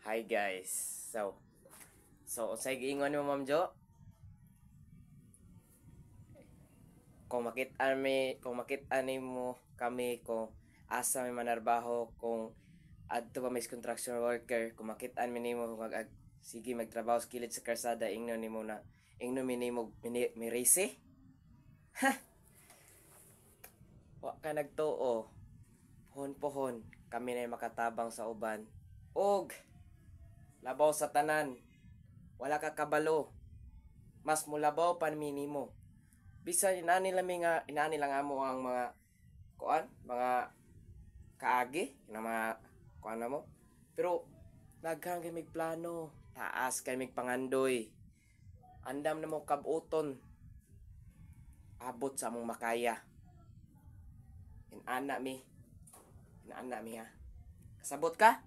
Hi guys. So unsay giingon mo Ma'am Jo? Kung makit-an mo kami kung asa may manarbaho kung adto pa may construction worker, kung makit-an mi nimo sige magtrabaho sa kilid sa karsada ingnon nimo na ingnon mi nimo mirese. Wa ka nagtuo. Pohon-pohon kami na makatabang sa uban. Og labaw sa tanan. Wala ka kabalo. Mas mulabaw pa nimo. Bisan inani lang amo ang mga mga kaagi, na mga kuan na mo. Pero daghang kay mig plano, taas kay mig pangandoy. Andam na mo kabuton. Abot sa among makaya. Inana mi ha. Kasabot ka?